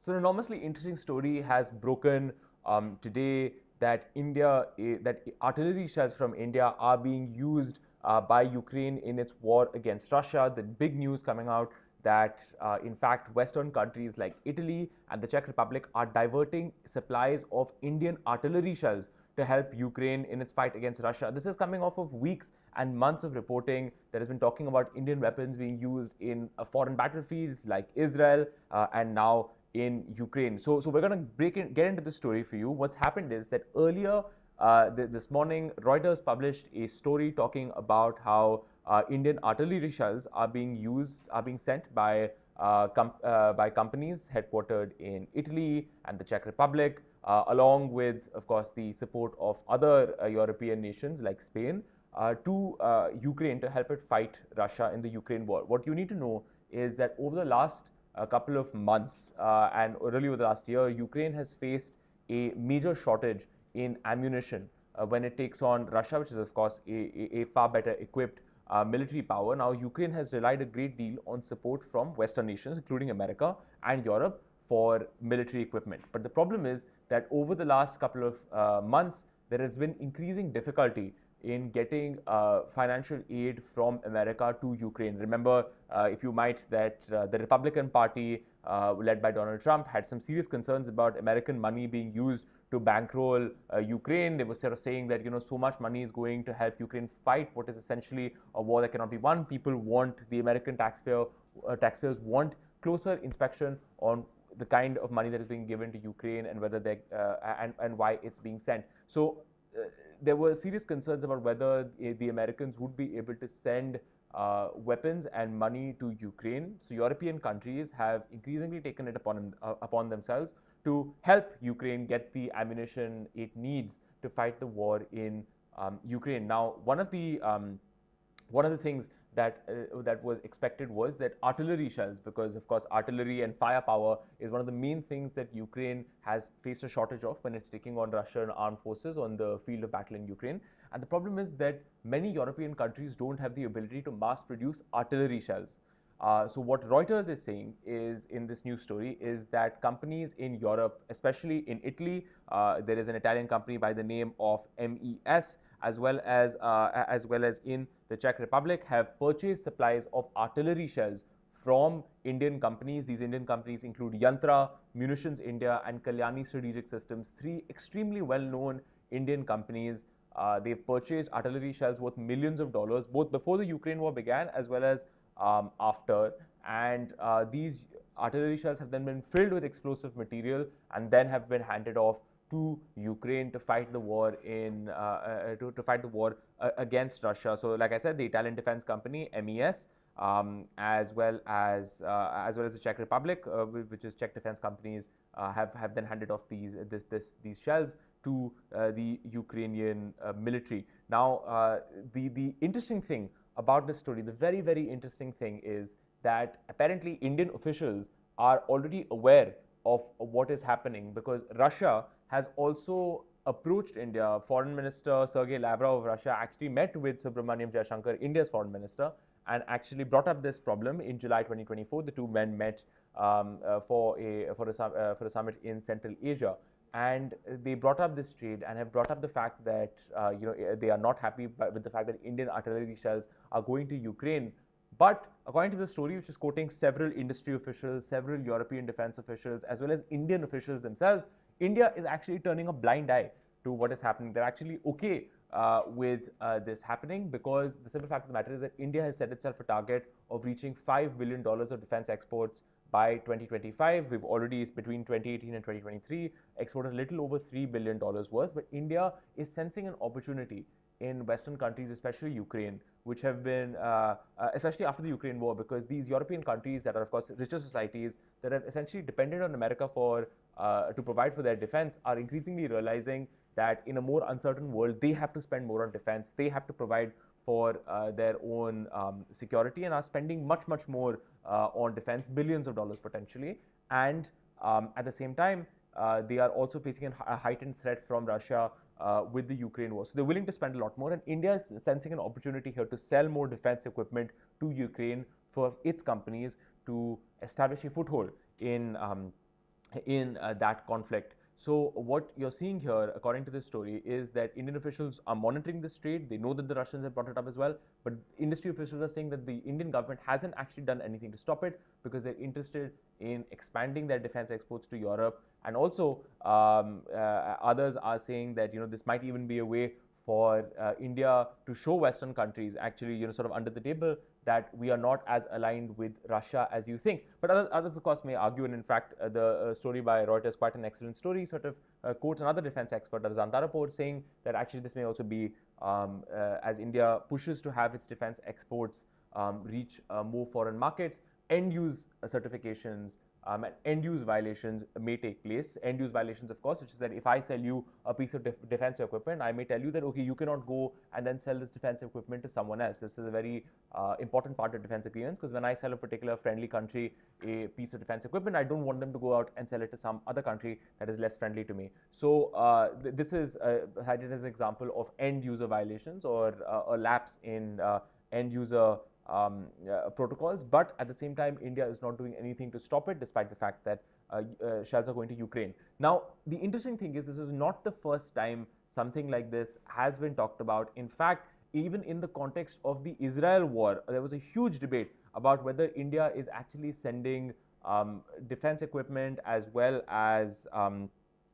So an enormously interesting story has broken today that that artillery shells from India are being used by Ukraine in its war against Russia. The big news coming out that in fact Western countries like Italy and the Czech Republic are diverting supplies of Indian artillery shells to help Ukraine in its fight against Russia. This is coming off of weeks and months of reporting that has been talking about Indian weapons being used in foreign battlefields like Israel and now in Ukraine. So we're going to get into this story for you. What's happened is that earlier this morning, Reuters published a story talking about how Indian artillery shells are being sent by companies headquartered in Italy and the Czech Republic, along with, of course, the support of other European nations like Spain, to Ukraine to help it fight Russia in the Ukraine war. What you need to know is that over the last couple of months and really over the last year, Ukraine has faced a major shortage in ammunition when it takes on Russia, which is, of course, a far better equipped military power. Now, Ukraine has relied a great deal on support from Western nations, including America and Europe, for military equipment. But the problem is that over the last couple of months, there has been increasing difficulty in getting financial aid from America to Ukraine. Remember, if you might, that the Republican Party, led by Donald Trump, had some serious concerns about American money being used to bankroll Ukraine. They were sort of saying that, so much money is going to help Ukraine fight what is essentially a war that cannot be won. People want, the American taxpayers want closer inspection on the kind of money that is being given to Ukraine and whether they and why it's being sent. So there were serious concerns about whether the Americans would be able to send weapons and money to Ukraine. So European countries have increasingly taken it upon themselves to help Ukraine get the ammunition it needs to fight the war in Ukraine. Now, one of the things that was expected was that artillery shells, because of course artillery and firepower is one of the main things that Ukraine has faced a shortage of when it's taking on Russian armed forces on the field of battle in Ukraine. And the problem is that many European countries don't have the ability to mass produce artillery shells. So what Reuters is saying is, in this news story, is that companies in Europe, especially in Italy, there is an Italian company by the name of MES, as well as in the Czech Republic, have purchased supplies of artillery shells from Indian companies. These Indian companies include Yantra, Munitions India, and Kalyani Strategic Systems, three extremely well-known Indian companies. They've purchased artillery shells worth millions of dollars, both before the Ukraine war began as well as after. And these artillery shells have then been filled with explosive material and then have been handed off to Ukraine to fight the war against Russia. So, like I said, the Italian defense company MES, as well as the Czech Republic, which is Czech defense companies, have then handed off these shells to the Ukrainian military. Now, the interesting thing about this story, the very, very interesting thing, is that apparently Indian officials are already aware of what is happening, because Russia has also approached India. Foreign Minister Sergei Lavrov of Russia actually met with Subramaniam Jaishankar, India's foreign minister, and actually brought up this problem in July 2024. The two men met for a summit in Central Asia, and they brought up this trade and have brought up the fact that they are not happy with the fact that Indian artillery shells are going to Ukraine. But according to the story, which is quoting several industry officials, several European defense officials, as well as Indian officials themselves, India is actually turning a blind eye to what is happening. They're actually okay with this happening, because the simple fact of the matter is that India has set itself a target of reaching $5 billion of defense exports by 2025. We've already, between 2018 and 2023, exported a little over $3 billion worth. But India is sensing an opportunity in Western countries, especially Ukraine, which have been, especially after the Ukraine war, because these European countries that are, of course, richer societies that have essentially depended on America to provide for their defense, are increasingly realizing that in a more uncertain world, they have to spend more on defense. They have to provide for their own security, and are spending much, much more on defense, billions of dollars potentially. And at the same time, they are also facing a heightened threat from Russia with the Ukraine war. So they're willing to spend a lot more, and India is sensing an opportunity here to sell more defense equipment to Ukraine for its companies to establish a foothold in in that conflict. So what you're seeing here, according to this story, is that Indian officials are monitoring this trade. They know that the Russians have brought it up as well, but industry officials are saying that the Indian government hasn't actually done anything to stop it because they're interested in expanding their defense exports to Europe. And also, others are saying that this might even be a way for India to show Western countries, actually, sort of under the table, that we are not as aligned with Russia as you think. But others, of course, may argue, and in fact, the story by Reuters, quite an excellent story, sort of quotes another defense expert, Razan Report, saying that actually this may also be as India pushes to have its defense exports reach more foreign markets, end-use certifications and end-use violations may take place. End-use violations, of course, which is that if I sell you a piece of defense equipment, I may tell you that, okay, you cannot go and then sell this defense equipment to someone else. This is a very important part of defense agreements, because when I sell a particular friendly country a piece of defense equipment, I don't want them to go out and sell it to some other country that is less friendly to me. So this is cited as an example of end-user violations or a lapse in end-user protocols, but at the same time, India is not doing anything to stop it, despite the fact that shells are going to Ukraine. Now, the interesting thing is, this is not the first time something like this has been talked about. In fact, even in the context of the Israel war, there was a huge debate about whether India is actually sending defense equipment as well as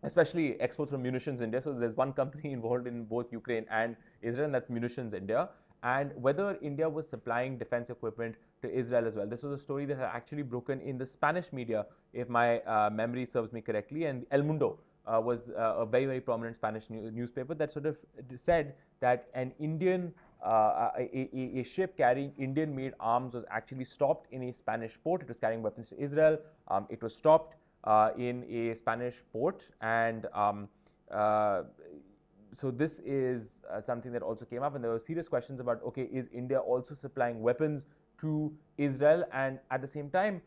especially exports from Munitions India. So there's one company involved in both Ukraine and Israel, and that's Munitions India. And whether India was supplying defense equipment to Israel as well. This was a story that had actually broken in the Spanish media, if my memory serves me correctly. And El Mundo was a very, very prominent Spanish newspaper that sort of said that an Indian, a ship carrying Indian-made arms was actually stopped in a Spanish port. It was carrying weapons to Israel. It was stopped in a Spanish port, and so this is something that also came up, and there were serious questions about, okay, is India also supplying weapons to Israel? And at the same time,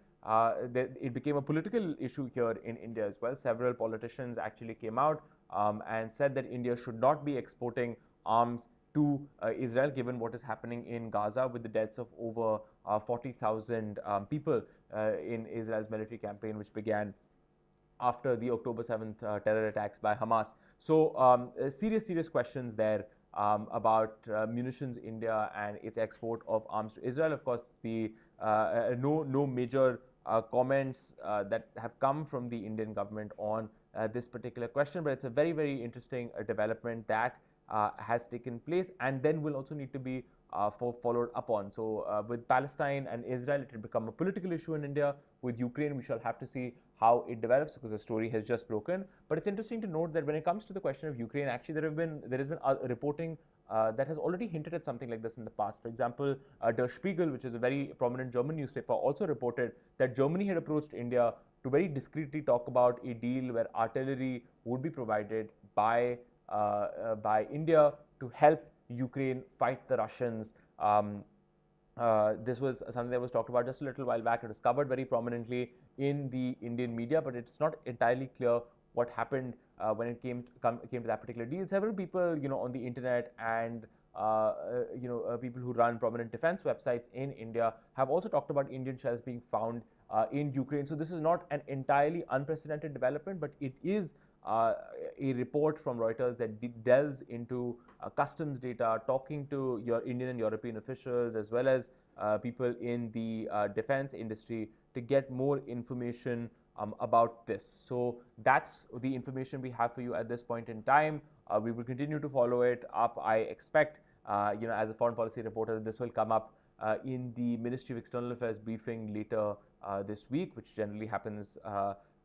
it became a political issue here in India as well. Several politicians actually came out and said that India should not be exporting arms to Israel, given what is happening in Gaza with the deaths of over 40,000 people in Israel's military campaign, which began after the October 7th terror attacks by Hamas. So serious questions there about Munitions India and its export of arms to Israel. Of course, the no major comments that have come from the Indian government on this particular question, but it's a very, very interesting development that has taken place and then will also need to be followed up on. So with Palestine and Israel, it will become a political issue in India. With Ukraine, we shall have to see how it develops, because the story has just broken. But it's interesting to note that when it comes to the question of Ukraine, actually there has been reporting that has already hinted at something like this in the past. For example, Der Spiegel, which is a very prominent German newspaper, also reported that Germany had approached India to very discreetly talk about a deal where artillery would be provided by India to help Ukraine fight the Russians. This was something that was talked about just a little while back. It was covered very prominently in the Indian media, but it's not entirely clear what happened when it came to that particular deal. Several people, on the internet and people who run prominent defense websites in India have also talked about Indian shells being found in Ukraine. So this is not an entirely unprecedented development, but it is a report from Reuters that delves into customs data, talking to your Indian and European officials, as well as people in the defense industry, to get more information about this. So that's the information we have for you at this point in time. We will continue to follow it up. I expect, as a foreign policy reporter, this will come up in the Ministry of External Affairs briefing later this week, which generally happens.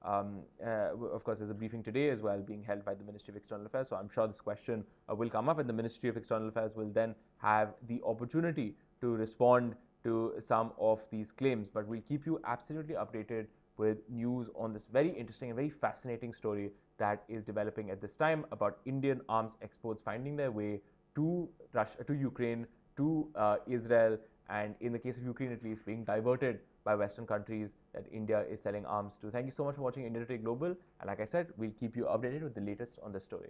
Of course, there's a briefing today as well being held by the Ministry of External Affairs. So I'm sure this question will come up, and the Ministry of External Affairs will then have the opportunity to respond to some of these claims. But we'll keep you absolutely updated with news on this very interesting and very fascinating story that is developing at this time about Indian arms exports finding their way to Russia, to Ukraine, to Israel, and in the case of Ukraine at least, being diverted by Western countries that India is selling arms to. Thank you so much for watching India Today Global, and like I said, we'll keep you updated with the latest on this story.